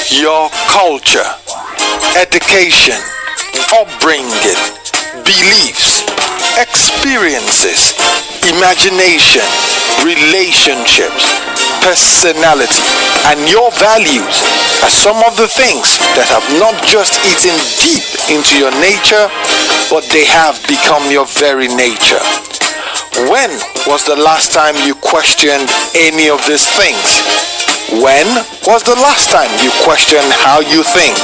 your culture, education, upbringing, beliefs, experiences, imagination, relationships, personality, and your values are some of the things that have not just eaten deep into your nature, but they have become your very nature. When was the last time you questioned any of these things? When was the last time you questioned how you think?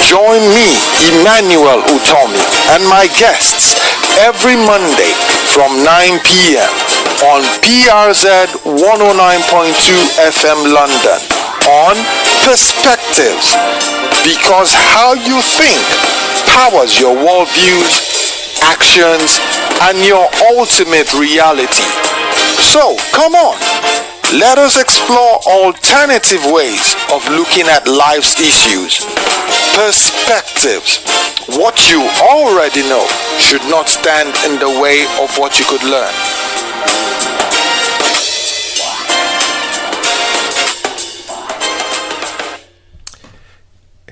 Join me, Emmanuel Utomi, and my guests every Monday from 9 p.m. on PRZ 109.2 FM London on Paspektives, because how you think powers your worldviews, actions, and your ultimate reality. So, come on. Let us explore alternative ways of looking at life's issues. Paspektives. What you already know should not stand in the way of what you could learn.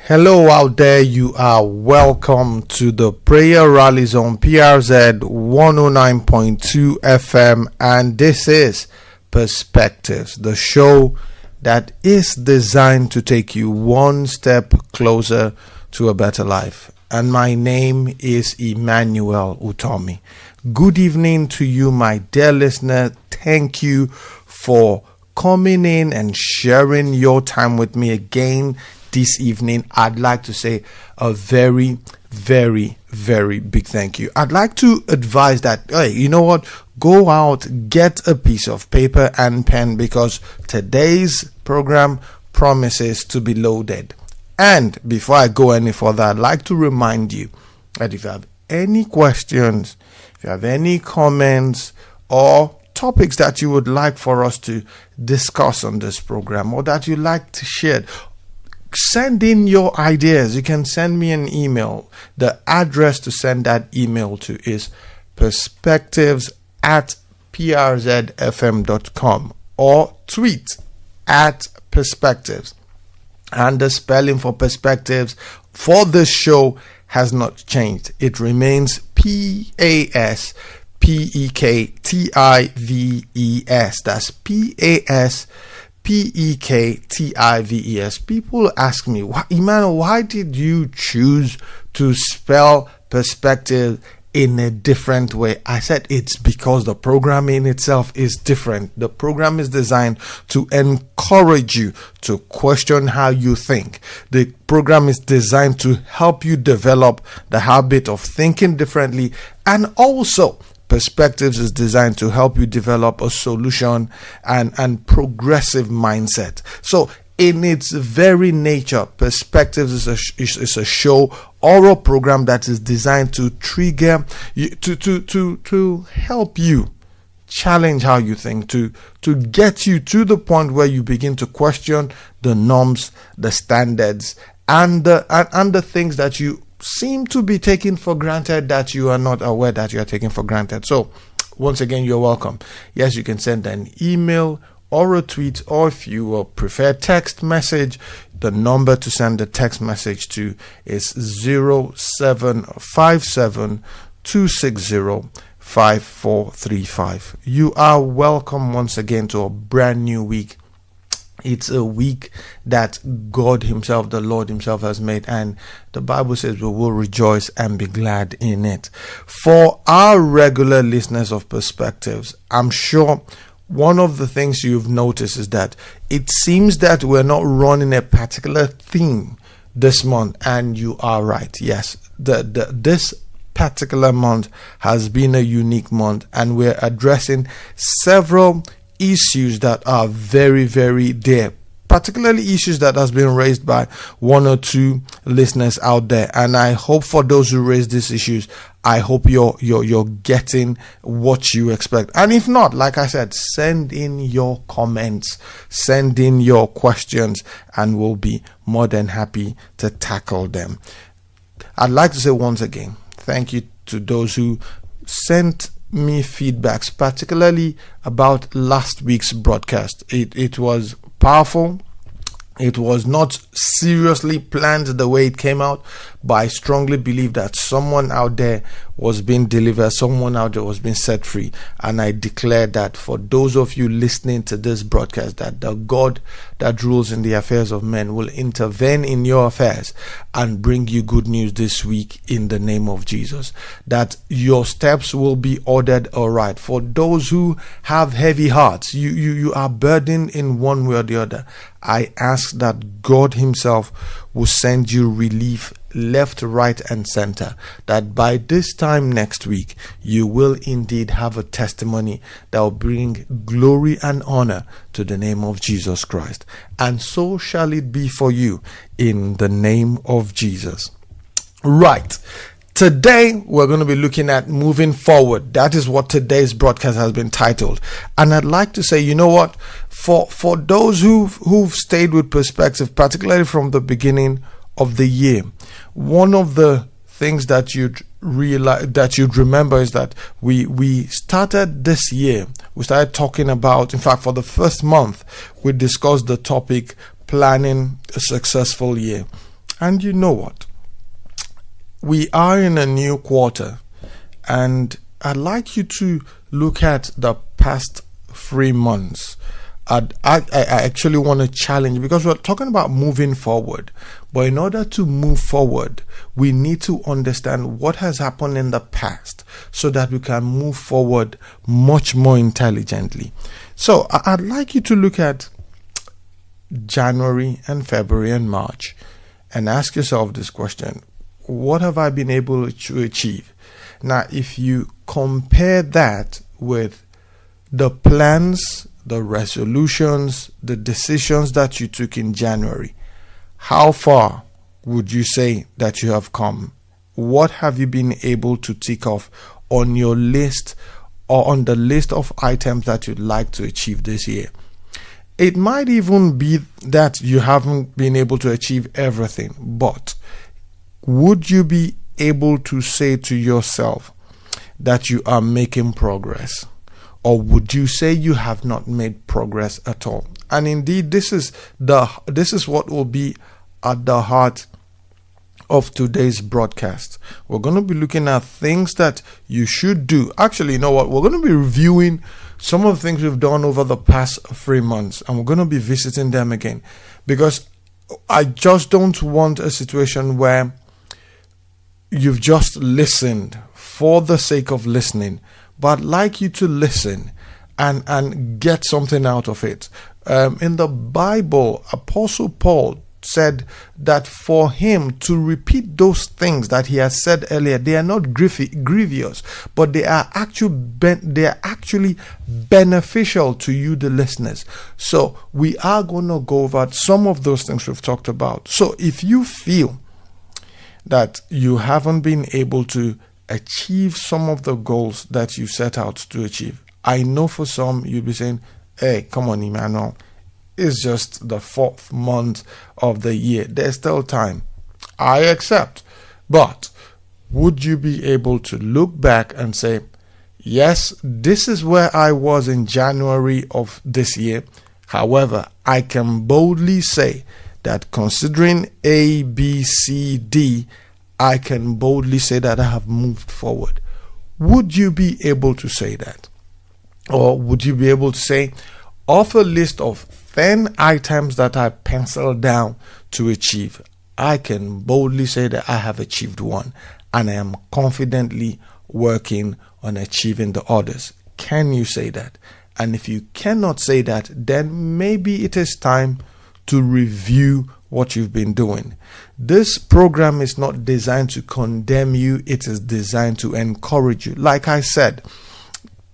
Hello out there, you are welcome to the prayer rallies on PRZ 109.2 FM, and this is Paspektives, the show that is designed to take you one step closer to a better life. And my name is Emmanuel Utomi. Good evening to you, my dear listener. Thank you for coming in and sharing your time with me again this evening. I'd like to say a very, very, very big thank you. I'd like to advise that, hey, you know what? Go out, get a piece of paper and pen, because today's program promises to be loaded. And before I go any further, I'd like to remind you that if you have any questions, if you have any comments or topics that you would like for us to discuss on this program, or that you'd like to share, send in your ideas. You can send me an email. The address to send that email to is paspektives@przfm.com, or tweet at Paspektives. And the spelling for Paspektives for this show has not changed. It remains Paspektives. That's Paspektives. People ask me, Emmanuel, why did you choose to spell perspective in a different way? I said it's because the program in itself is different. The program is designed to encourage you to question how you think. The program is designed to help you develop the habit of thinking differently, and also Paspektives is designed to help you develop a solution and progressive mindset. So in its very nature, Paspektives is a show or a program that is designed to trigger you, to help you challenge how you think, to get you to the point where you begin to question the norms, the standards, and the things that you seem to be taking for granted that you are not aware that you are taking for granted. So once again, you're welcome. Yes, you can send an email or a tweet, or if you prefer text message, the number to send the text message to is 0757-260-5435. You are welcome once again to a brand new week. It's a week that God Himself, the Lord Himself, has made, and the Bible says we will rejoice and be glad in it. For our regular listeners of Paspektives, I'm sure one of the things you've noticed is that it seems that we're not running a particular theme this month, and you are right. Yes, this particular month has been a unique month, and we're addressing several issues that are very, very dear, particularly issues that has been raised by one or two listeners out there. And I hope for those who raise these issues, I hope you're getting what you expect. And if not, like I said, send in your comments, send in your questions, and we'll be more than happy to tackle them. I'd like to say once again, thank you to those who sent me feedbacks, particularly about last week's broadcast. It was powerful. It was not seriously planned the way it came out, but I strongly believe that someone out there was being delivered, someone out there was being set free. And I declare that for those of you listening to this broadcast, that the God that rules in the affairs of men will intervene in your affairs and bring you good news this week in the name of Jesus. That your steps will be ordered aright. For those who have heavy hearts, you are burdened in one way or the other, I ask that God himself will send you relief left, right, and center, that by this time next week, you will indeed have a testimony that will bring glory and honor to the name of Jesus Christ. And so shall it be for you in the name of Jesus. Right. Today, we're going to be looking at moving forward. That is what today's broadcast has been titled. And I'd like to say, you know what? For those who've stayed with Perspective, particularly from the beginning of the year, one of the things that you'd realize, that you'd remember, is that we started this year. We started talking about, in fact, for the first month, we discussed the topic planning a successful year. And you know what? We are in a new quarter, and I'd like you to look at the past 3 months. I actually want to challenge, because we're talking about moving forward. But in order to move forward, we need to understand what has happened in the past so that we can move forward much more intelligently. So I'd like you to look at January and February and March and ask yourself this question: what have I been able to achieve? Now, if you compare that with the plans, the resolutions, the decisions that you took in January, how far would you say that you have come? What have you been able to tick off on your list, or on the list of items that you'd like to achieve this year? It might even be that you haven't been able to achieve everything, but would you be able to say to yourself that you are making progress? Or would you say you have not made progress at all? And indeed, this is what will be at the heart of today's broadcast. We're going to be looking at things that you should do. Actually, you know what? We're going to be reviewing some of the things we've done over the past 3 months, and we're going to be visiting them again, because I just don't want a situation where you've just listened for the sake of listening, but I'd like you to listen and get something out of it. In the Bible, Apostle Paul said that for him to repeat those things that he has said earlier, they are not grievous, but they are actually beneficial to you, the listeners. So we are going to go over some of those things we've talked about. So if you feel that you haven't been able to achieve some of the goals that you set out to achieve, I know for some you'll be saying, hey, come on, Emmanuel, it's just the 4th month of the year, there's still time. I accept. But would you be able to look back and say, yes, this is where I was in January of this year. However, I can boldly say that considering A, B, C, D, I can boldly say that I have moved forward. Would you be able to say that? Or would you be able to say, of a list of 10 items that I penciled down to achieve, I can boldly say that I have achieved one, and I am confidently working on achieving the others? Can you say that? And if you cannot say that, then maybe it is time to review what you've been doing. This program is not designed to condemn you, it is designed to encourage you. Like I said,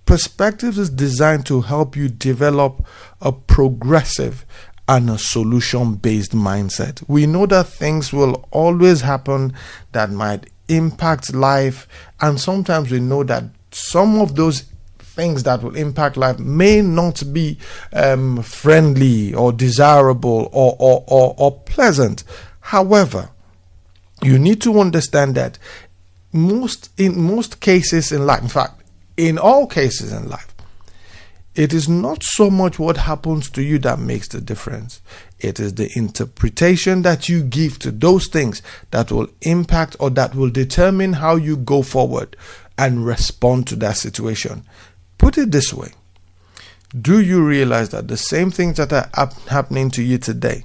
Perspectives is designed to help you develop a progressive and a solution-based mindset. We know that things will always happen that might impact life, and sometimes we know that some of those things that will impact life may not be friendly or desirable or pleasant. However, you need to understand that in most cases in life, in fact, in all cases in life, it is not so much what happens to you that makes the difference. It is the interpretation that you give to those things that will impact or that will determine how you go forward and respond to that situation. Put it this way. Do you realize that the same things that are happening to you today,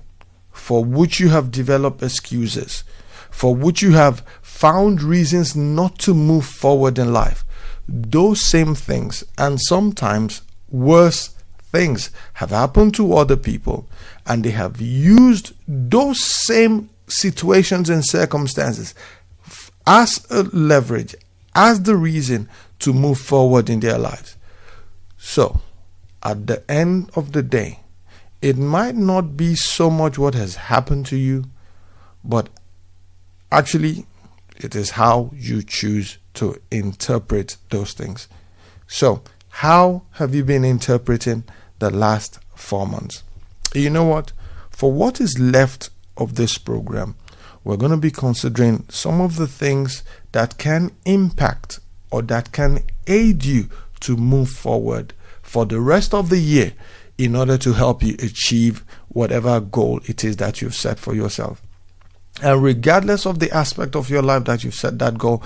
for which you have developed excuses, for which you have found reasons not to move forward in life, those same things and sometimes worse things have happened to other people, and they have used those same situations and circumstances as a leverage, as the reason to move forward in their lives. So, at the end of the day, it might not be so much what has happened to you, but actually it is how you choose to interpret those things. So, how have you been interpreting the last 4 months? You know what? For what is left of this program, we're going to be considering some of the things that can impact or that can aid you to move forward for the rest of the year in order to help you achieve whatever goal it is that you've set for yourself. And regardless of the aspect of your life that you've set that goal,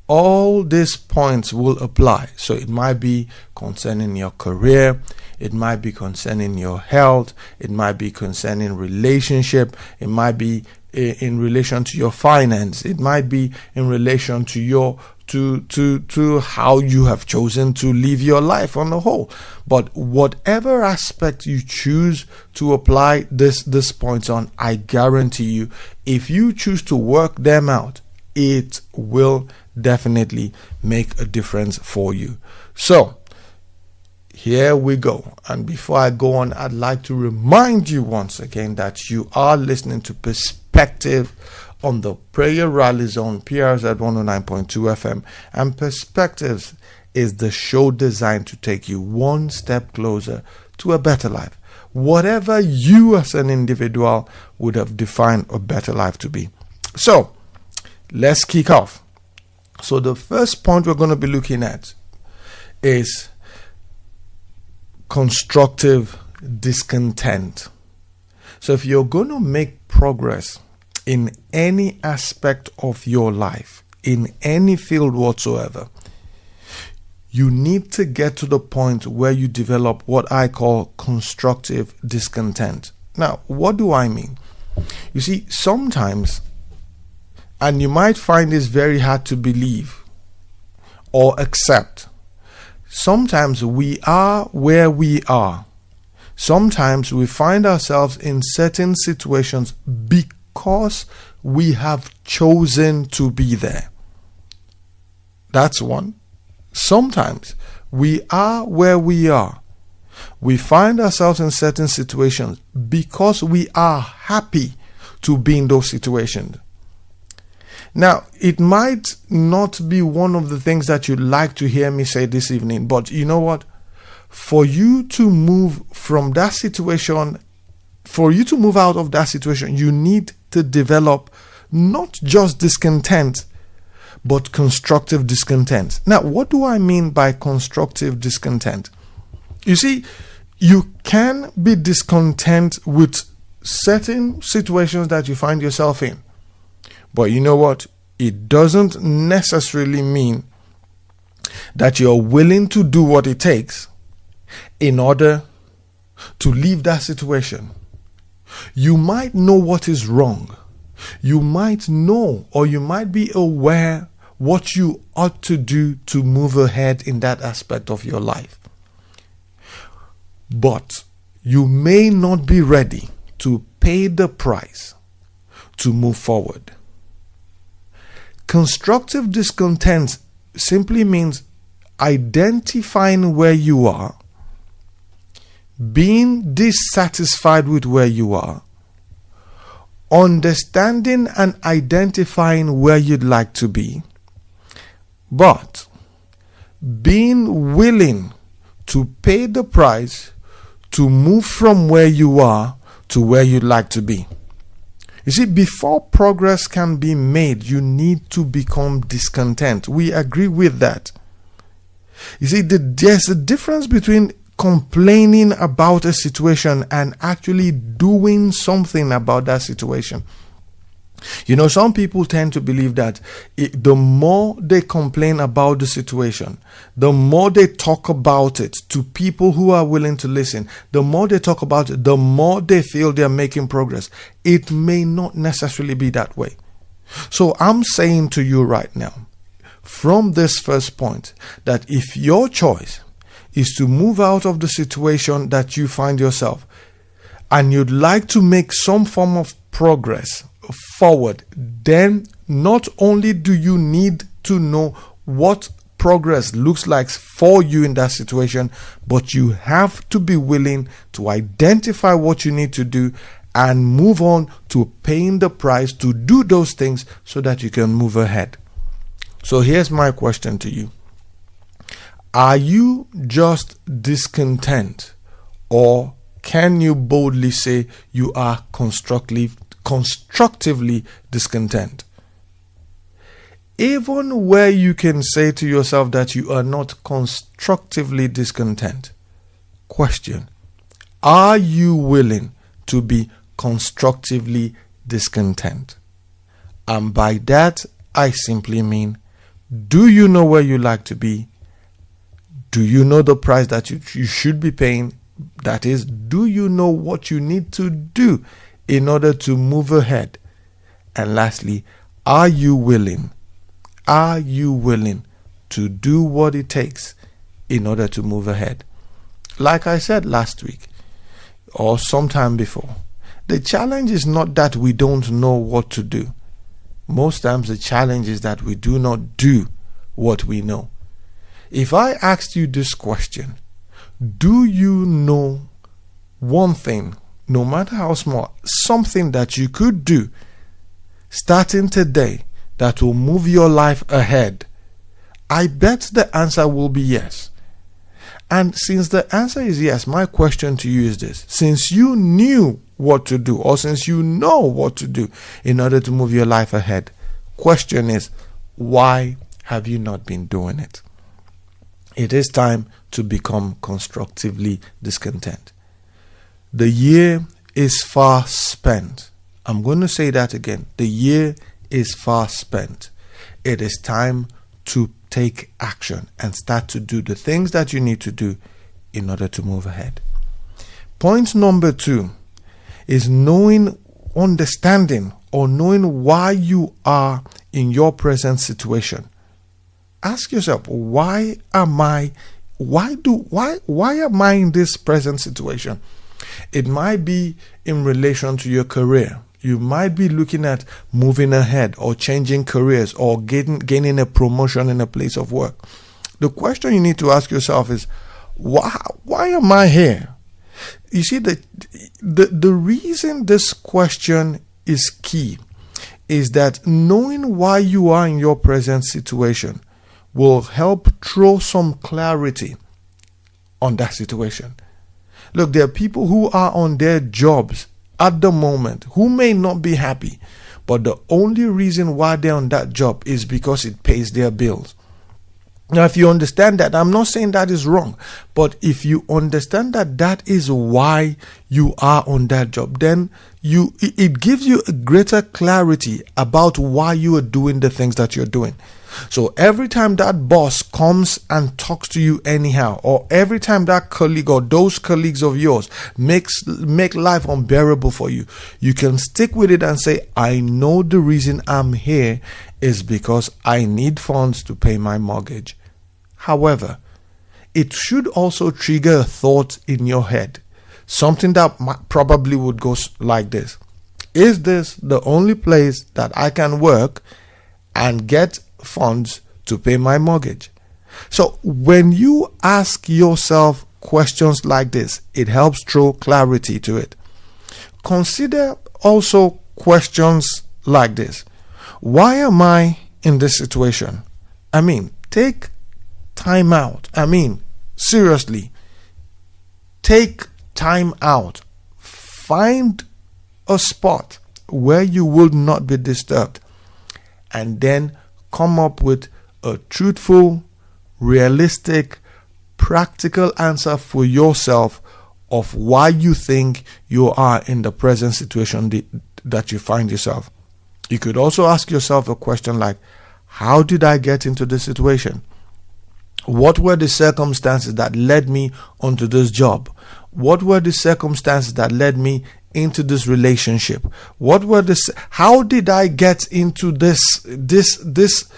all these points will apply. So it might be concerning your career, it might be concerning your health, it might be concerning relationship, it might be in relation to your finance, it might be in relation to your to how you have chosen to live your life on the whole. But whatever aspect you choose to apply this points on, I guarantee you, if you choose to work them out, it will definitely make a difference for you. So here we go. And before I go on, I'd like to remind you once again that you are listening to Perspective on the Prayer Rally Zone, PRZ 109.2 FM. And Perspectives is the show designed to take you one step closer to a better life. Whatever you as an individual would have defined a better life to be. So, let's kick off. So the first point we're going to be looking at is constructive discontent. So if you're going to make progress in any aspect of your life, in any field whatsoever, you need to get to the point where you develop what I call constructive discontent. Now, what do I mean? You see, sometimes, and you might find this very hard to believe or accept, sometimes we are where we are. Sometimes we find ourselves in certain situations because we have chosen to be there. That's one. Sometimes we are where we are. We find ourselves in certain situations because we are happy to be in those situations. Now, it might not be one of the things that you'd like to hear me say this evening, but you know what? For you to move from that situation, for you to move out of that situation, you need to develop not just discontent, but constructive discontent. Now, what do I mean by constructive discontent? You see, you can be discontent with certain situations that you find yourself in. But you know what? It doesn't necessarily mean that you're willing to do what it takes in order to leave that situation. You might know what is wrong. You might know, or you might be aware what you ought to do to move ahead in that aspect of your life. But you may not be ready to pay the price to move forward. Constructive discontent simply means identifying where you are, being dissatisfied with where you are, understanding and identifying where you'd like to be, but being willing to pay the price to move from where you are to where you'd like to be. You see, before progress can be made, you need to become discontent. We agree with that. You see, there's a difference between complaining about a situation and actually doing something about that situation. You know, some people tend to believe that the more they complain about the situation, the more they talk about it to people who are willing to listen, the more they talk about it, the more they feel they're making progress. It may not necessarily be that way. So I'm saying to you right now, from this first point, that if your choice is to move out of the situation that you find yourself and you'd like to make some form of progress forward, then not only do you need to know what progress looks like for you in that situation, but you have to be willing to identify what you need to do and move on to paying the price to do those things so that you can move ahead. So here's my question to you. Are you just discontent, or can you boldly say you are constructively discontent? Even where you can say to yourself that you are not constructively discontent, question, are you willing to be constructively discontent? And by that, I simply mean, do you know where you like to be? Do you know the price that you should be paying? That is, do you know what you need to do in order to move ahead? And lastly, are you willing to do what it takes in order to move ahead? Like I said last week or sometime before, the challenge is not that we don't know what to do. Most times the challenge is that we do not do what we know. If I asked you this question, do you know one thing, no matter how small, something that you could do starting today that will move your life ahead? I bet the answer will be yes. And since the answer is yes, my question to you is this. Since you knew what to do, or since you know what to do in order to move your life ahead, question is, why have you not been doing it? It is time to become constructively discontent. The year is far spent. I'm going to say that again. The year is far spent. It is time to take action and start to do the things that you need to do in order to move ahead. Point number 2 is understanding or knowing why you are in your present situation. Ask yourself, why am I in this present situation? It might be in relation to your career. You might be looking at moving ahead or changing careers or gaining a promotion in a place of work. The question you need to ask yourself is, why am I here? You see, the reason this question is key is that knowing why you are in your present situation will help throw some clarity on that situation. Look, there are people who are on their jobs at the moment who may not be happy, but the only reason why they're on that job is because it pays their bills. Now, if you understand that, I'm not saying that is wrong, but if you understand that that is why you are on that job, then it gives you a greater clarity about why you are doing the things that you're doing. So every time that boss comes and talks to you anyhow, or every time that colleague or those colleagues of yours make life unbearable for you, you can stick with it and say, I know the reason I'm here is because I need funds to pay my mortgage. However, it should also trigger a thought in your head, something that probably would go like this. Is this the only place that I can work and get funds to pay my mortgage? So when you ask yourself questions like this, it helps throw clarity to it. Consider also questions like this. Why am I in this situation? Take time out. Seriously, take time out. Find a spot where you will not be disturbed, and then come up with a truthful, realistic, practical answer for yourself of why you think you are in the present situation that you find yourself. You could also ask yourself a question like, how did I get into this situation? What were the circumstances that led me onto this job? What were the circumstances that led me into this relationship? How did I get into this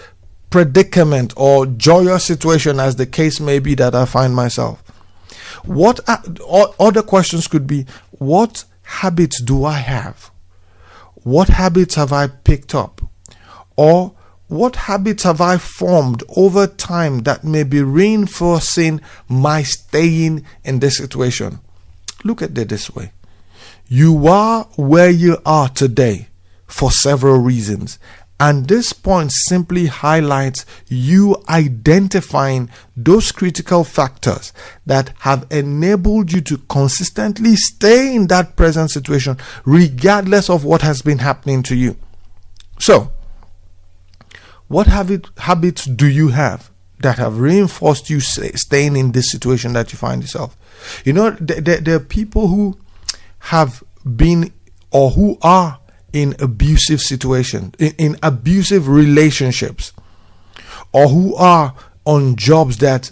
predicament or joyous situation, as the case may be, that I find myself? What other questions could be, what habits do I have? What habits have I picked up? Or what habits have I formed over time that may be reinforcing my staying in this situation? Look at it this way. You are where you are today for several reasons. And this point simply highlights you identifying those critical factors that have enabled you to consistently stay in that present situation regardless of what has been happening to you. So, what habits do you have that have reinforced you staying in this situation that you find yourself? You know, there are people who have been or who are in abusive situations, in abusive relationships, or who are on jobs that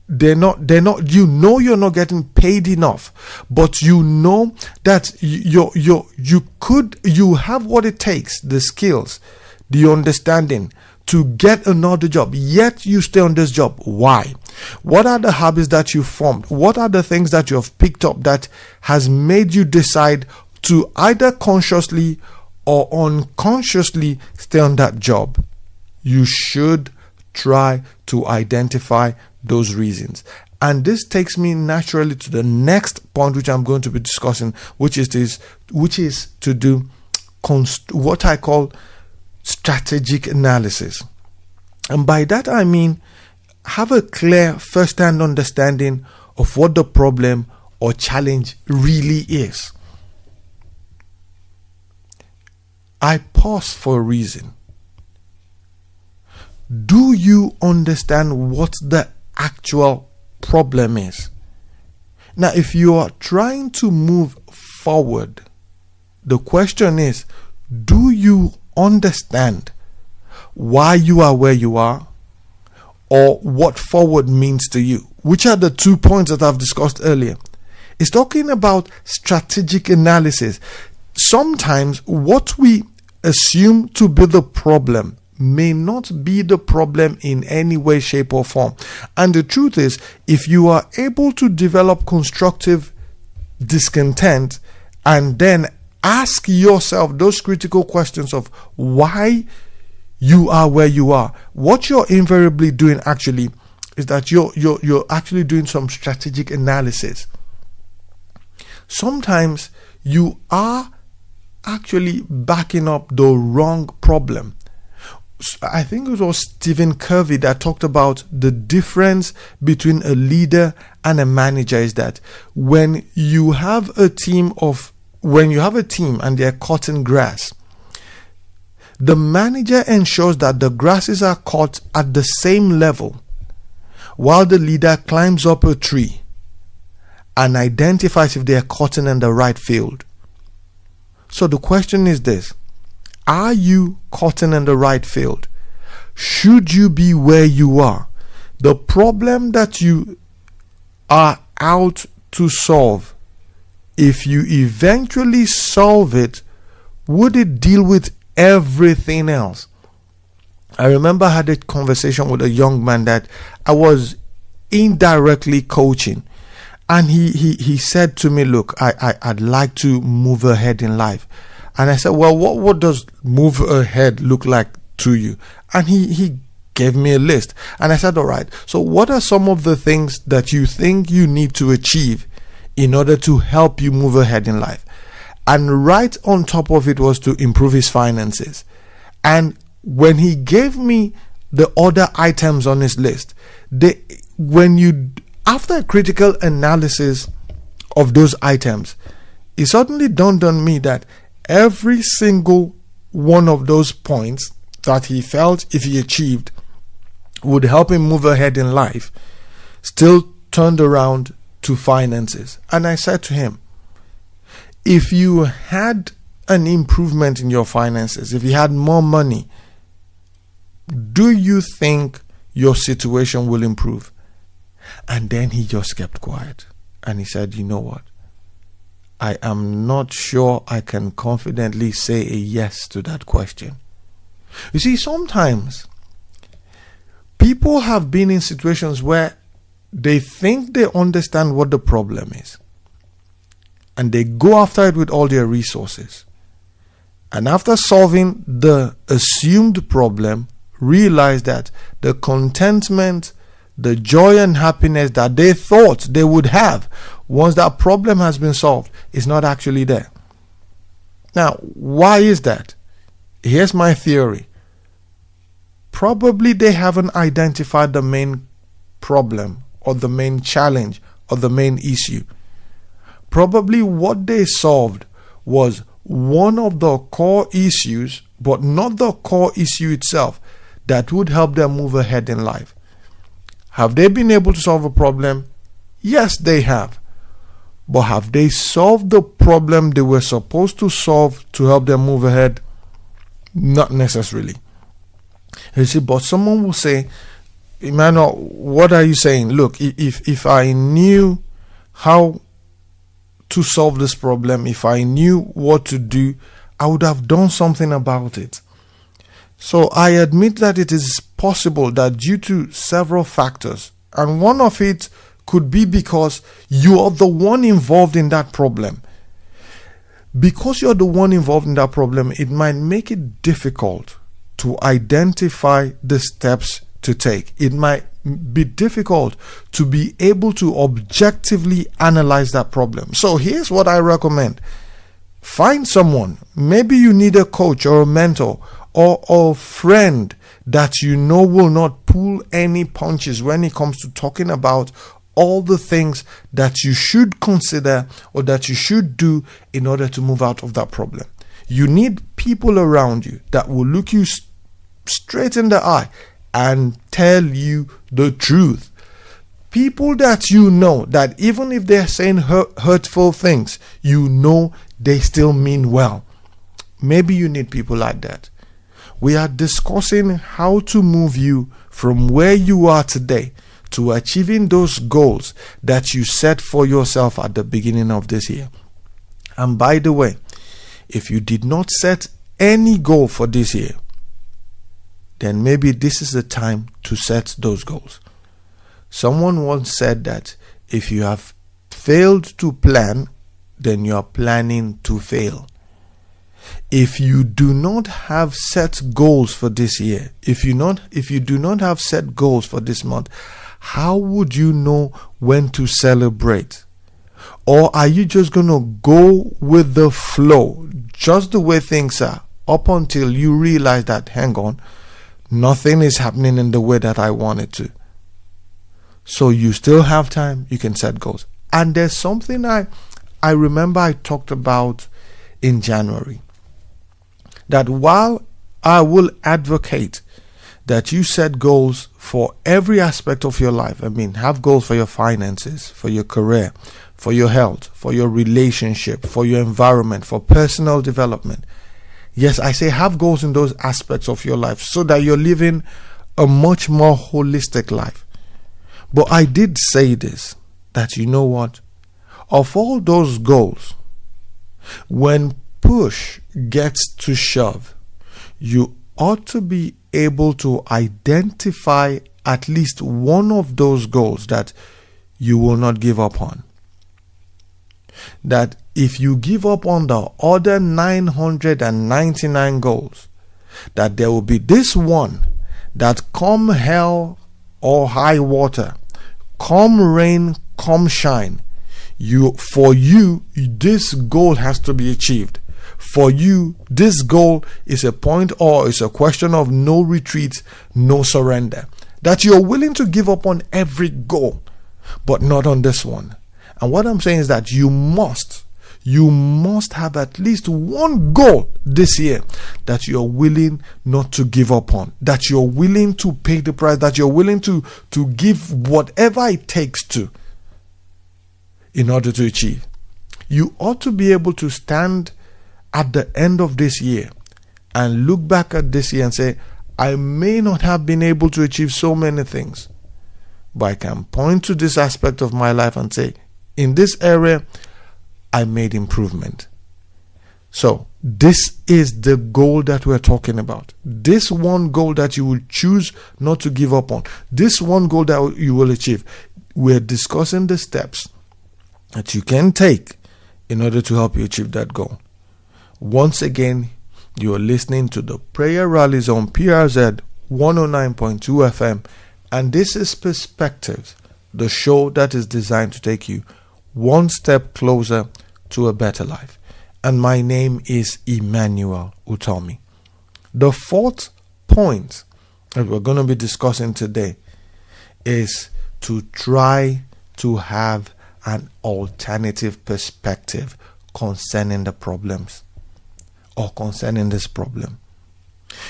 they're not, you know, you're not getting paid enough, but you know that you have what it takes, the skills, the understanding to get another job, yet you stay on this job. Why? What are the habits that you formed? What are the things that you have picked up that has made you decide to either consciously or unconsciously stay on that job? You should try to identify those reasons. And this takes me naturally to the next point, which I'm going to be discussing, which is to do what I call strategic analysis. And by that I mean have a clear first-hand understanding of what the problem or challenge really is. I pause for a reason. Do you understand what the actual problem is? Now, if you are trying to move forward, the question is, do you understand why you are where you are, or what forward means to you? Which are the 2 points that I've discussed earlier. It's talking about strategic analysis. Sometimes what we assume to be the problem may not be the problem in any way, shape, or form. And the truth is, if you are able to develop constructive discontent and then ask yourself those critical questions of why you are where you are, what you're invariably doing actually is that you're actually doing some strategic analysis. Sometimes you are actually backing up the wrong problem. I think it was Stephen Covey that talked about the difference between a leader and a manager is that when you have a team and they're cutting grass, the manager ensures that the grasses are cut at the same level, while the leader climbs up a tree and identifies if they are cutting in the right field. So the question is this: are you cutting in the right field? Should you be where you are? The problem that you are out to solve, if you eventually solve it, would it deal with everything else? I remember I had a conversation with a young man that I was indirectly coaching, and he said to me, look, I'd like to move ahead in life. And I said, well, what does move ahead look like to you? And he gave me a list. And I said, all right, so what are some of the things that you think you need to achieve in order to help you move ahead in life? And right on top of it was to improve his finances. And when he gave me the other items on his list, after a critical analysis of those items, it suddenly dawned on me that every single one of those points that he felt if he achieved would help him move ahead in life still turned around to finances. And I said to him, if you had an improvement in your finances, if you had more money, do you think your situation will improve? And then he just kept quiet. And he said, you know what? I am not sure I can confidently say a yes to that question. You see, sometimes people have been in situations where they think they understand what the problem is, and they go after it with all their resources. And after solving the assumed problem, realize that the contentment, the joy and happiness that they thought they would have once that problem has been solved is not actually there. Now, why is that? Here's my theory. Probably they haven't identified the main problem or the main challenge or the main issue. Probably what they solved was one of the core issues, but not the core issue itself that would help them move ahead in life. Have they been able to solve a problem? Yes, they have. But have they solved the problem they were supposed to solve to help them move ahead? Not necessarily. You see, but someone will say, Emmanuel, what are you saying? Look, if I knew how to solve this problem, if I knew what to do, I would have done something about it. So I admit that it is possible that due to several factors, and one of it could be because you are the one involved in that problem. Because you're the one involved in that problem, it might make it difficult to identify the steps to take. It might be difficult to be able to objectively analyze that problem. So here's what I recommend. Find someone. Maybe you need a coach or a mentor or a friend that you know will not pull any punches when it comes to talking about all the things that you should consider or that you should do in order to move out of that problem. You need people around you that will look you straight in the eye and tell you the truth. People that you know that even if they're saying hurtful things, you know they still mean well. Maybe you need people like that. We are discussing how to move you from where you are today to achieving those goals that you set for yourself at the beginning of this year. And by the way, if you did not set any goal for this year, then maybe this is the time to set those goals. Someone once said that if you have failed to plan, then you are planning to fail. If you do not have set goals for this year, if you do not have set goals for this month, how would you know when to celebrate? Or are you just going to go with the flow, just the way things are, up until you realize that, hang on, nothing is happening in the way that I want it to? So you still have time, you can set goals. And there's something I remember I talked about in January, that while I will advocate that you set goals for every aspect of your life, I mean, have goals for your finances, for your career, for your health, for your relationship, for your environment, for personal development. Yes, I say have goals in those aspects of your life so that you're living a much more holistic life. But I did say this, that you know what? Of all those goals, when push gets to shove, you ought to be able to identify at least one of those goals that you will not give up on. That if you give up on the other 999 goals, that there will be this one that come hell or high water, come rain, come shine, for you, this goal has to be achieved. For you, this goal is a point or is a question of no retreat, no surrender. That you're willing to give up on every goal, but not on this one. And what I'm saying is that you must have at least one goal this year that you're willing not to give up on, that you're willing to pay the price, that you're willing to give whatever it takes to in order to achieve. You ought to be able to stand at the end of this year and look back at this year and say, I may not have been able to achieve so many things, but I can point to this aspect of my life and say, in this area, I made improvement. So this is the goal that we're talking about. This one goal that you will choose not to give up on. This one goal that you will achieve. We're discussing the steps that you can take in order to help you achieve that goal. Once again, you are listening to the Prayer Rallies on PRZ 109.2 FM, and this is Perspectives, the show that is designed to take you one step closer to a better life. And my name is Emmanuel Utomi. The fourth point that we're going to be discussing today is to try to have an alternative perspective concerning the problems or concerning this problem.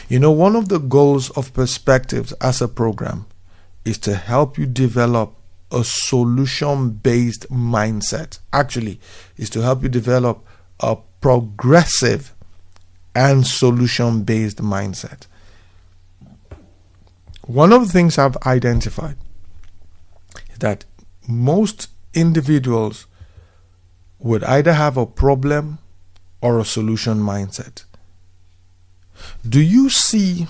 You know, one of the goals of Perspectives as a program is to help you develop a solution-based mindset. Actually, is to help you develop a progressive and solution-based mindset. One of the things I've identified is that most individuals would either have a problem or a solution mindset. Do you see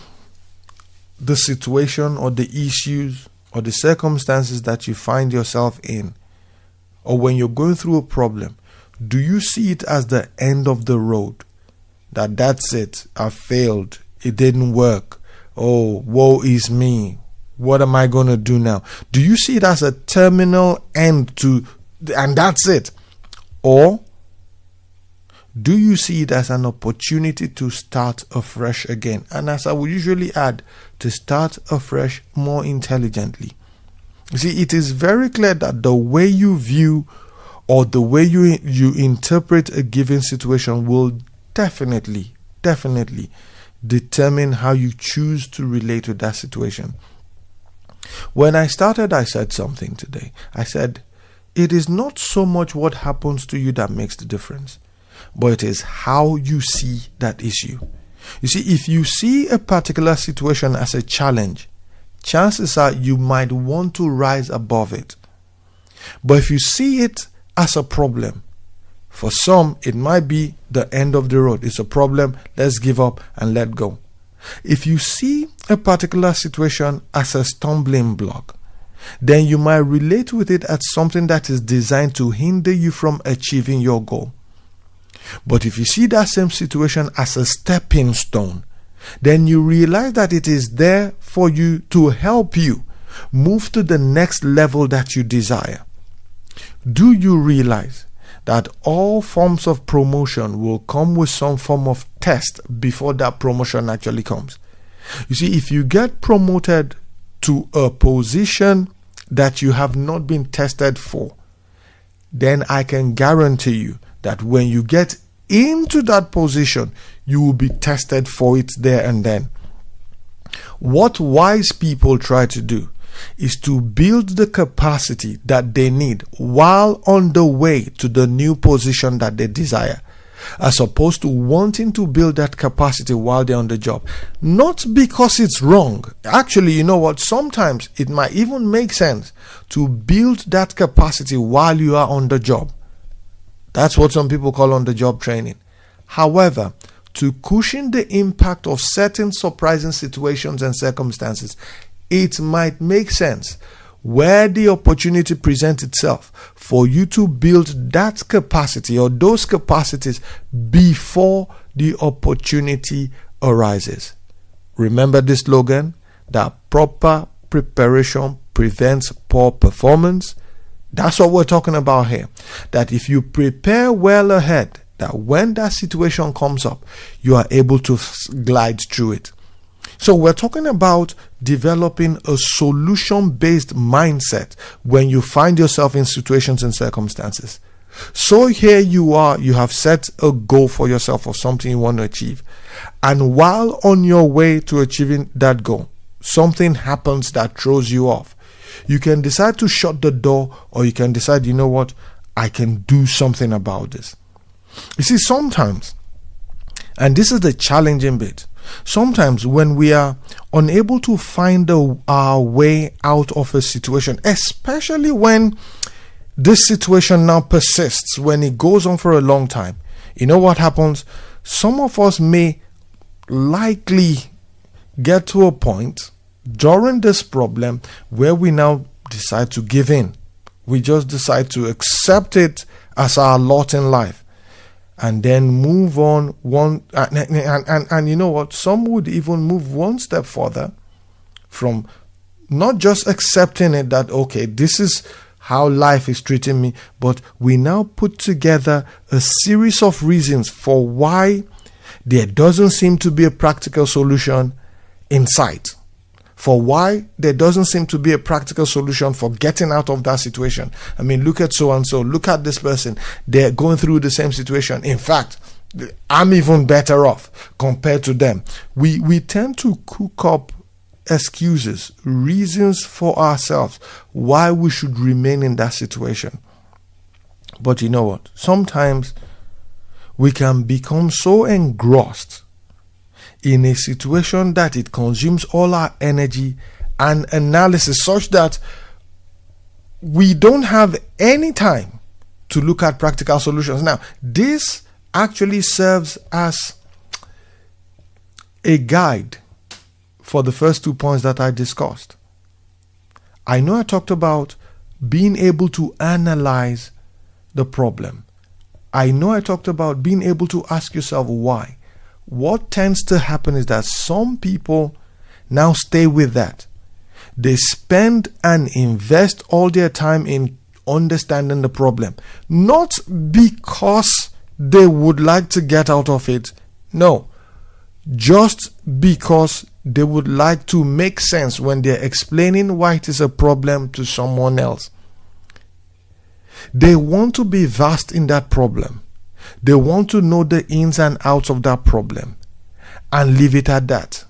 the situation or the issues or the circumstances that you find yourself in, or when you're going through a problem, do you see it as the end of the road? That's it, I failed, it didn't work, oh, woe is me, what am I going to do now? Do you see it as a terminal end and that's it? Or do you see it as an opportunity to start afresh again? And as I would usually add, to start afresh more intelligently. You see, it is very clear that the way you view or the way you interpret a given situation will definitely determine how you choose to relate to that situation. When I started, I said something today. I said, it is not so much what happens to you that makes the difference, but it is how you see that issue. You see, if you see a particular situation as a challenge, chances are you might want to rise above it. But if you see it as a problem, for some, it might be the end of the road. It's a problem, let's give up and let go. If you see a particular situation as a stumbling block, then you might relate with it as something that is designed to hinder you from achieving your goal. But if you see that same situation as a stepping stone, then you realize that it is there for you to help you move to the next level that you desire. Do you realize that all forms of promotion will come with some form of test before that promotion actually comes? You see, if you get promoted to a position that you have not been tested for, then I can guarantee you that when you get into that position, you will be tested for it there and then. What wise people try to do is to build the capacity that they need while on the way to the new position that they desire, as opposed to wanting to build that capacity while they're on the job. Not because it's wrong. Actually, you know what? Sometimes it might even make sense to build that capacity while you are on the job. That's what some people call on-the-job training. However, to cushion the impact of certain surprising situations and circumstances, it might make sense where the opportunity presents itself for you to build that capacity or those capacities before the opportunity arises. Remember this slogan, that proper preparation prevents poor performance. That's what we're talking about here. That if you prepare well ahead, that when that situation comes up, you are able to glide through it. So we're talking about developing a solution-based mindset when you find yourself in situations and circumstances. So here you are, you have set a goal for yourself or something you want to achieve. And while on your way to achieving that goal, something happens that throws you off. You can decide to shut the door, or you can decide, you know what, I can do something about this. You see, sometimes, and this is the challenging bit, sometimes when we are unable to find our way out of a situation, especially when this situation now persists, when it goes on for a long time, you know what happens? Some of us may likely get to a point during this problem where we now decide to give in. We just decide to accept it as our lot in life and then move on and you know what? Some would even move one step further from not just accepting it that, okay, this is how life is treating me, but we now put together a series of reasons for why there doesn't seem to be a practical solution in sight, for why there doesn't seem to be a practical solution for getting out of that situation. I mean, look at so and so, look at this person, they're going through the same situation. In fact, I'm even better off compared to them. We tend to cook up excuses, reasons for ourselves why we should remain in that situation. But you know what? Sometimes we can become so engrossed in a situation that it consumes all our energy and analysis, such that we don't have any time to look at practical solutions. Now, this actually serves as a guide for the first 2 points that I discussed. I know I talked about being able to analyze the problem. I know I talked about being able to ask yourself why. What tends to happen is that some people now stay with that. They spend and invest all their time in understanding the problem, not because they would like to get out of it. No, just because they would like to make sense when they're explaining why it is a problem to someone else. They want to be versed in that problem. They want to know the ins and outs of that problem and leave it at that.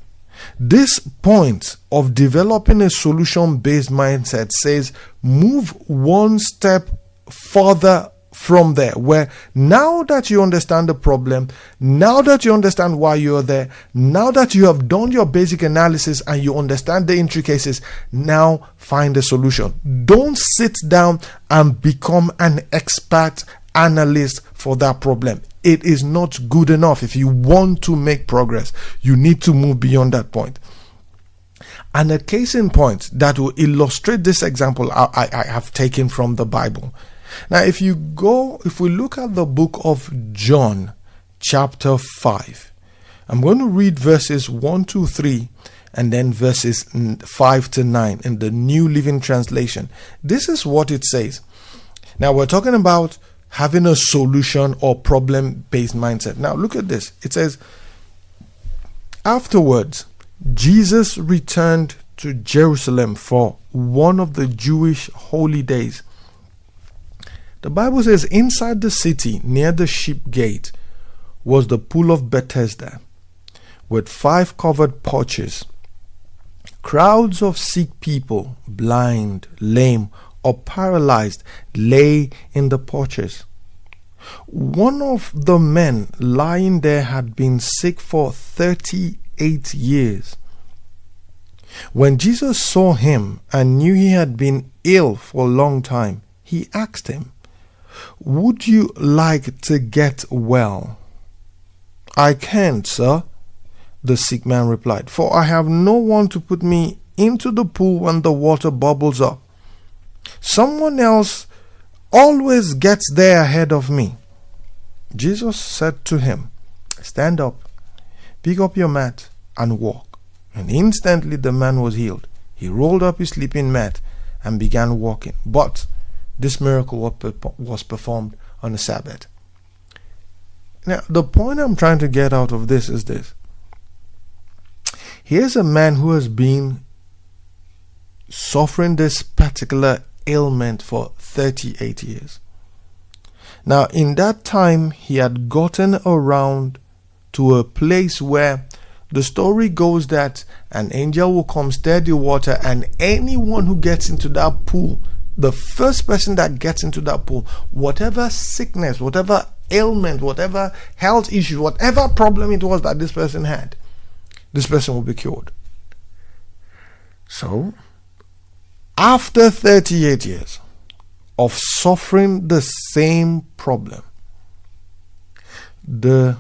This point of developing a solution-based mindset says move one step further from there, where now that you understand the problem, now that you understand why you're there, now that you have done your basic analysis and you understand the intricacies, now find a solution. Don't sit down and become an expert analyst for that problem. It is not good enough. If you want to make progress, you need to move beyond that point. And a case in point that will illustrate this example I have taken from the Bible. Now, if we look at the book of John, chapter 5, I'm going to read verses 1 to 3 and then verses 5 to 9 in the New Living Translation. This is what it says. Now, we're talking about having a solution or problem-based mindset. Now, look at this. It says, afterwards, Jesus returned to Jerusalem for one of the Jewish holy days. The Bible says inside the city, near the sheep gate, was the pool of Bethesda, with 5 covered porches. Crowds of sick people, blind, lame, or paralyzed, lay in the porches. One of the men lying there had been sick for 38 years. When Jesus saw him and knew he had been ill for a long time, he asked him, "Would you like to get well?" "I can't, sir," the sick man replied, "for I have no one to put me into the pool when the water bubbles up. Someone else always gets there ahead of me." Jesus said to him, "Stand up, pick up your mat, and walk." And instantly the man was healed. He rolled up his sleeping mat and began walking. But this miracle was performed on the Sabbath. Now, the point I'm trying to get out of this is this. Here's a man who has been suffering this particular ailment for 38 years. Now, in that time, he had gotten around to a place where the story goes that an angel will come stir the water, and anyone who gets into that pool the first person that gets into that pool, whatever sickness, whatever ailment, whatever health issue, whatever problem it was that this person had, this person will be cured. So, after 38 years of suffering the same problem, the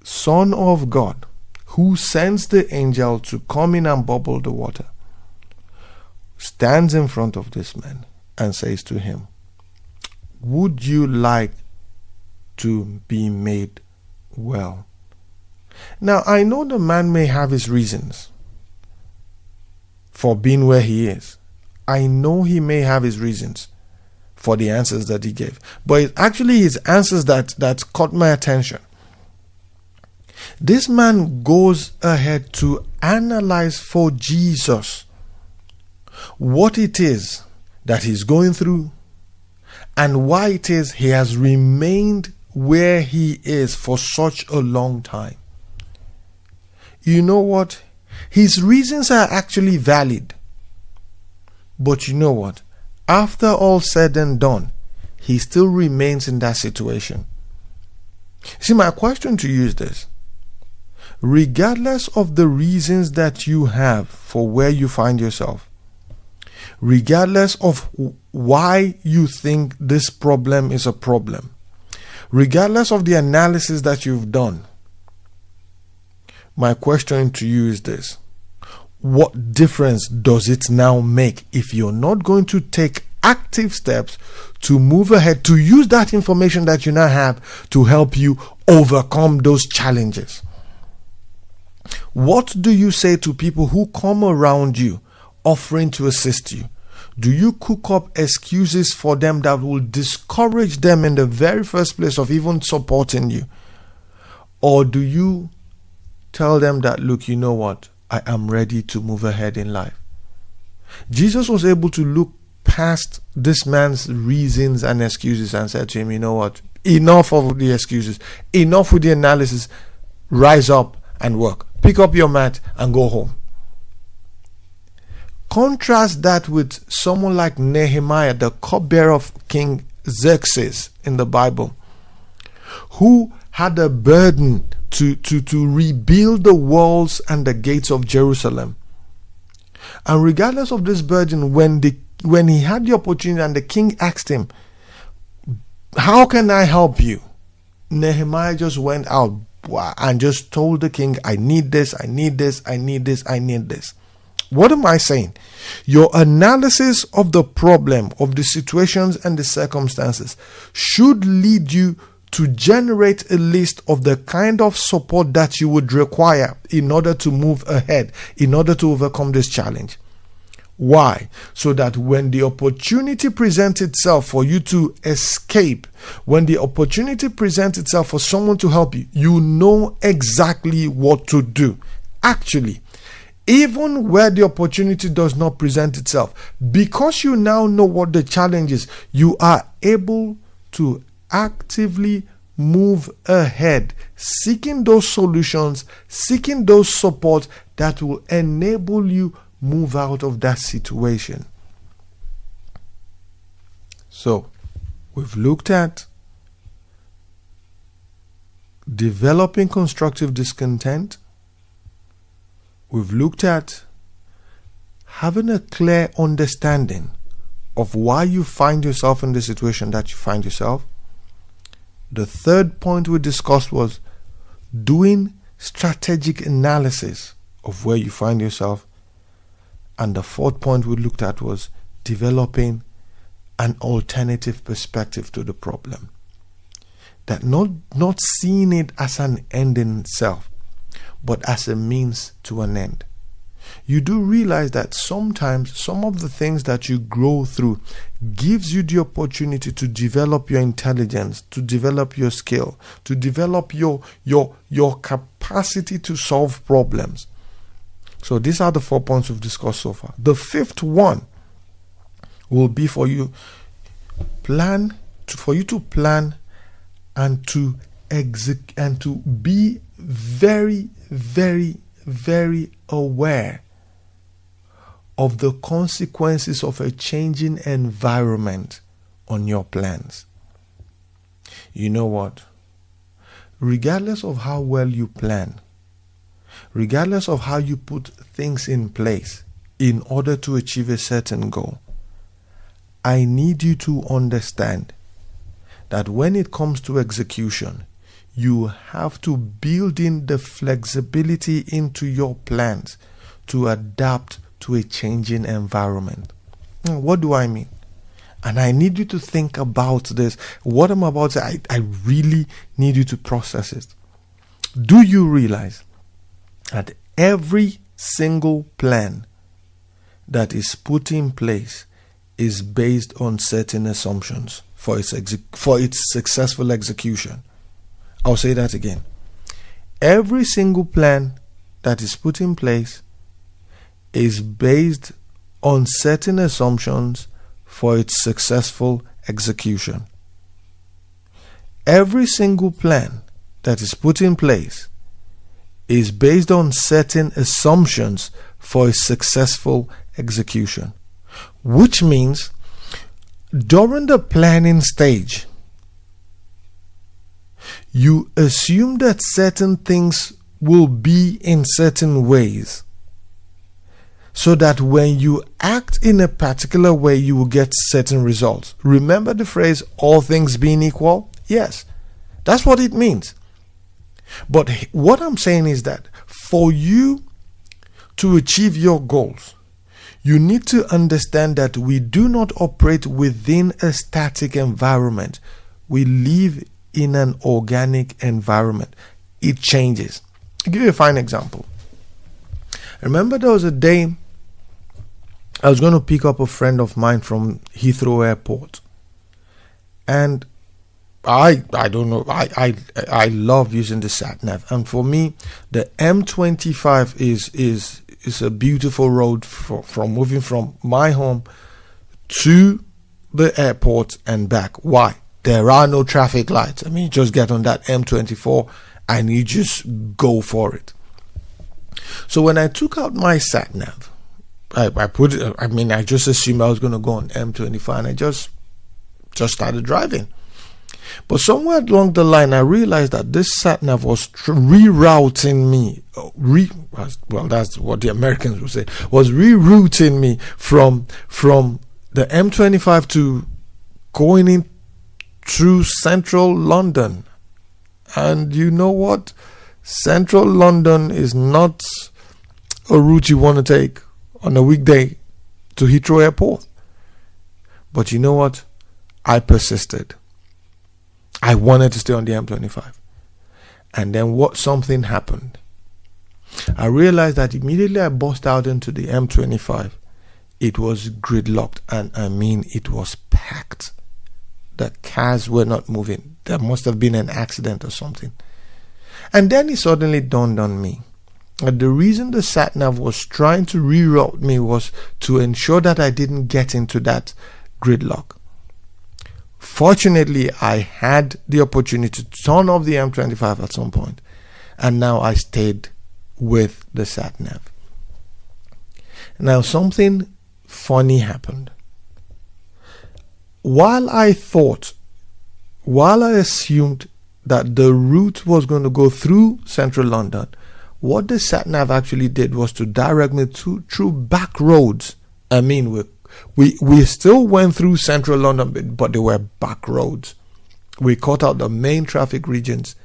Son of God, who sends the angel to come in and bubble the water, stands in front of this man and says to him, "Would you like to be made well?" Now, I know the man may have his reasons for being where he is. I know he may have his reasons for the answers that he gave. But it's actually his answers that caught my attention. This man goes ahead to analyze for Jesus what it is that he's going through and why it is he has remained where he is for such a long time. You know what? His reasons are actually valid. But you know what? After all said and done, he still remains in that situation. See, my question to you is this. Regardless of the reasons that you have for where you find yourself, regardless of why you think this problem is a problem, regardless of the analysis that you've done, my question to you is this. What difference does it now make if you're not going to take active steps to move ahead, to use that information that you now have to help you overcome those challenges? What do you say to people who come around you offering to assist you? Do you cook up excuses for them that will discourage them in the very first place of even supporting you? Or do you tell them that, look, you know what? I am ready to move ahead in life. Jesus was able to look past this man's reasons and excuses and said to him, you know what? Enough of the excuses. Enough with the analysis. Rise up and work. Pick up your mat and go home. Contrast that with someone like Nehemiah, the cupbearer of King Xerxes in the Bible, who had a burden to rebuild the walls and the gates of Jerusalem. And regardless of this burden, when he had the opportunity and the king asked him, how can I help you? Nehemiah just went out and just told the king, I need this, I need this, I need this, I need this. What am I saying? Your analysis of the problem, of the situations and the circumstances should lead you to generate a list of the kind of support that you would require in order to move ahead, in order to overcome this challenge. Why? So that when the opportunity presents itself for you to escape, when the opportunity presents itself for someone to help you, you know exactly what to do. Actually, even where the opportunity does not present itself, because you now know what the challenge is, you are able to actively move ahead, seeking those solutions, seeking those support that will enable you move out of that situation. So, we've looked at developing constructive discontent. We've looked at having a clear understanding of why you find yourself in the situation that you find yourself. The third point we discussed was doing strategic analysis of where you find yourself. And the fourth point we looked at was developing an alternative perspective to the problem. That not seeing it as an end in itself, but as a means to an end. You do realize that sometimes some of the things that you grow through gives you the opportunity to develop your intelligence, to develop your skill, to develop your capacity to solve problems. So these are the 4 points we've discussed so far. The fifth one will be for you to plan and to execute and to be very, very, very aware of the consequences of a changing environment on your plans. You know what? Regardless of how well you plan, regardless of how you put things in place in order to achieve a certain goal, I need you to understand that when it comes to execution, you have to build in the flexibility into your plans to adapt to a changing environment. What do I mean? And I need you to think about this. What I'm about to say, I really need you to process it. Do you realize that every single plan that is put in place is based on certain assumptions for its successful execution? I'll say that again. Every single plan that is put in place is based on certain assumptions for its successful execution. Every single plan that is put in place is based on certain assumptions for its successful execution. Which means during the planning stage, you assume that certain things will be in certain ways, so that when you act in a particular way, you will get certain results. Remember the phrase, all things being equal? Yes, that's what it means. But what I'm saying is that for you to achieve your goals, you need to understand that we do not operate within a static environment. We live in an organic environment. It changes. I'll give you a fine example. Remember there was a day I was going to pick up a friend of mine from Heathrow Airport, and I don't know, I love using the sat nav, and for me the M25 is a beautiful road from moving from my home to the airport and back. Why? There are no traffic lights. I mean, you just get on that M24 and you just go for it. So when I took out my sat nav, I just assumed I was going to go on M25 and I just started driving. But somewhere along the line, I realized that this sat nav was rerouting me. Well, that's what the Americans would say. Was rerouting me from the M25 to going in through central London. And you know what? Central London is not a route you want to take on a weekday to Heathrow Airport. But you know what? I persisted. I wanted to stay on the M25. And then something happened. I realized that immediately I burst out into the M25, it was gridlocked, and I mean it was packed. The cars were not moving. There must have been an accident or something. And then it suddenly dawned on me that the reason the sat-nav was trying to reroute me was to ensure that I didn't get into that gridlock. Fortunately, I had the opportunity to turn off the M25 at some point, and now I stayed with the sat-nav. Now something funny happened. While I assumed that the route was going to go through central London, what the sat-nav actually did was to direct me through back roads. I mean, we still went through central London, but they were back roads. We cut out the main traffic regions,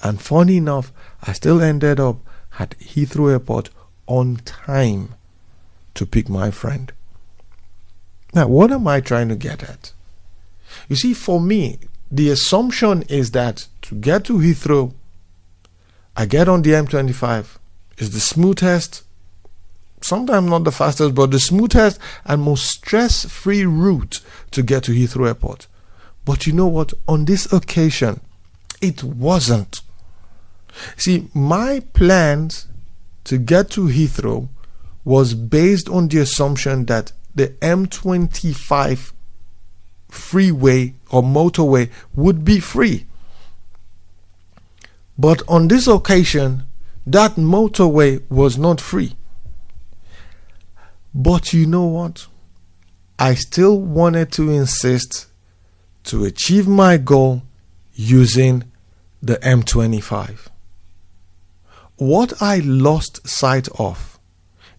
and funny enough, I still ended up at Heathrow Airport on time to pick my friend. Now, what am I trying to get at? You see, for me, the assumption is that to get to Heathrow, I get on the M25. It's the smoothest, sometimes not the fastest, but the smoothest and most stress-free route to get to Heathrow Airport. But you know what? On this occasion, it wasn't. See, my plans to get to Heathrow was based on the assumption that the M25 freeway or motorway would be free. But on this occasion, that motorway was not free. But you know what? I still wanted to insist to achieve my goal using the M25. What I lost sight of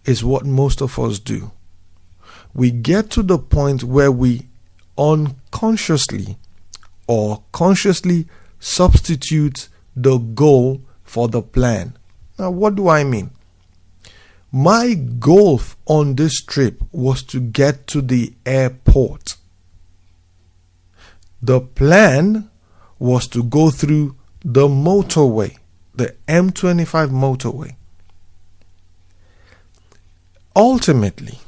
is what most of us do. We get to the point where we unconsciously or consciously substitute the goal for the plan. Now, what do I mean? My goal on this trip was to get to the airport. The plan was to go through the motorway, the M25 motorway. Ultimately,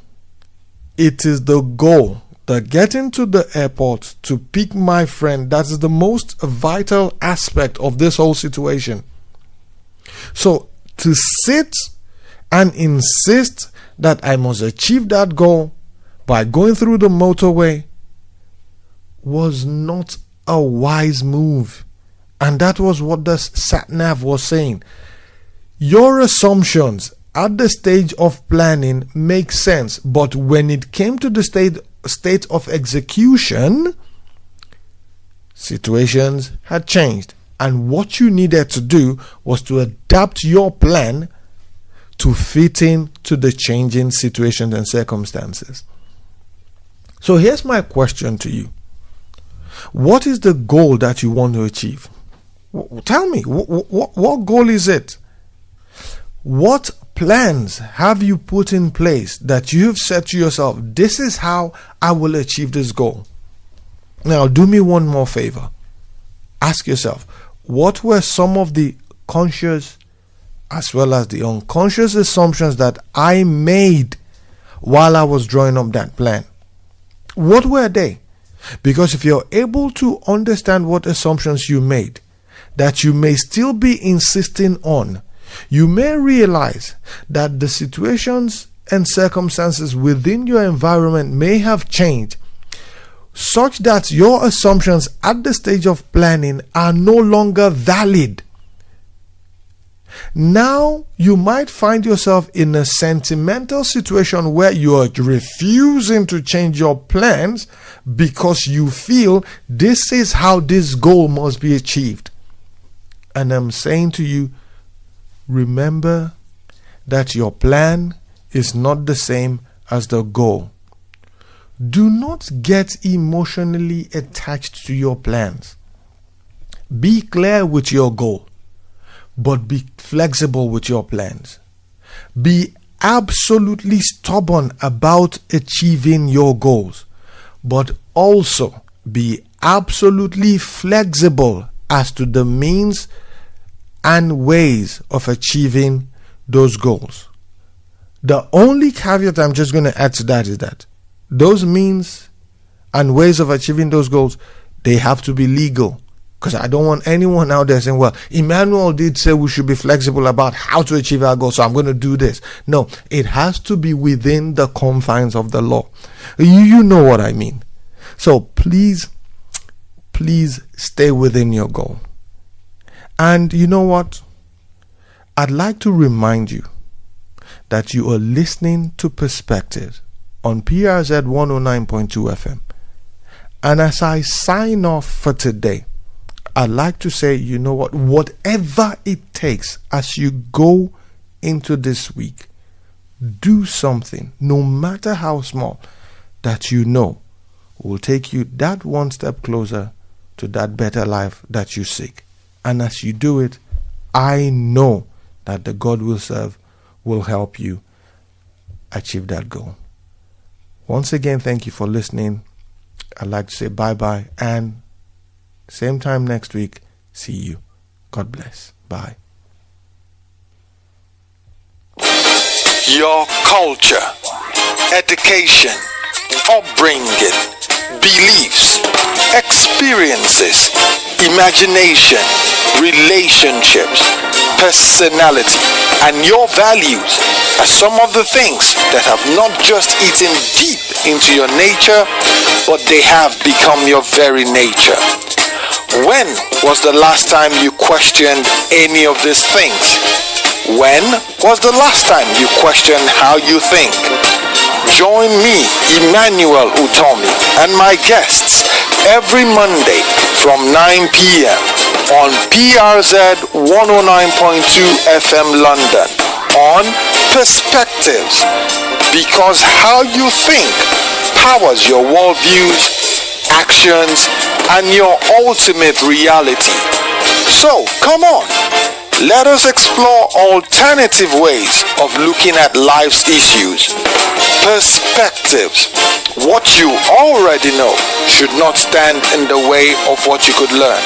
it is the goal, the getting to the airport to pick my friend, that is the most vital aspect of this whole situation. So to sit and insist that I must achieve that goal by going through the motorway was not a wise move. And that was what the sat-nav was saying. Your assumptions at the stage of planning make sense, but when it came to the state of execution, situations had changed. And what you needed to do was to adapt your plan to fit into the changing situations and circumstances. So here's my question to you. What is the goal that you want to achieve? Tell me, what goal is it? What plans have you put in place that you have said to yourself, this is how I will achieve this goal? Now, do me one more favor. Ask yourself, what were some of the conscious as well as the unconscious assumptions that I made while I was drawing up that plan? What were they? Because if you're able to understand what assumptions you made that you may still be insisting on, you may realize that the situations and circumstances within your environment may have changed such that your assumptions at the stage of planning are no longer valid. Now you might find yourself in a sentimental situation where you are refusing to change your plans because you feel this is how this goal must be achieved. And I'm saying to you, remember that your plan is not the same as the goal. Do not get emotionally attached to your plans. Be clear with your goal, but be flexible with your plans. Be absolutely stubborn about achieving your goals, but also be absolutely flexible as to the means and ways of achieving those goals. The only caveat I'm just going to add to that is that those means and ways of achieving those goals, they have to be legal. Because I don't want anyone out there saying, well, Emmanuel did say we should be flexible about how to achieve our goals, so I'm going to do this. No, it has to be within the confines of the law. You know what I mean. So please stay within your goal. And you know what? I'd like to remind you that you are listening to Paspektives on PRZ 109.2 FM. And as I sign off for today, I'd like to say, you know what? Whatever it takes as you go into this week, do something, no matter how small, that you know will take you that one step closer to that better life that you seek. And as you do it, I know that the God will serve will help you achieve that goal. Once again, thank you for listening. I'd like to say bye-bye, and same time next week, see you. God bless. Bye. Your culture, education, upbringing, beliefs, experiences, imagination, relationships, personality, and your values are some of the things that have not just eaten deep into your nature, but they have become your very nature. When was the last time you questioned any of these things? When was the last time you questioned how you think? Join me, Emmanuel Utomi, and my guests every Monday from 9 p.m. on PRZ 109.2 FM London on Paspektives, because how you think powers your worldviews, actions, and your ultimate reality. So, come on, let us explore alternative ways of looking at life's issues. Paspektives. What you already know should not stand in the way of what you could learn.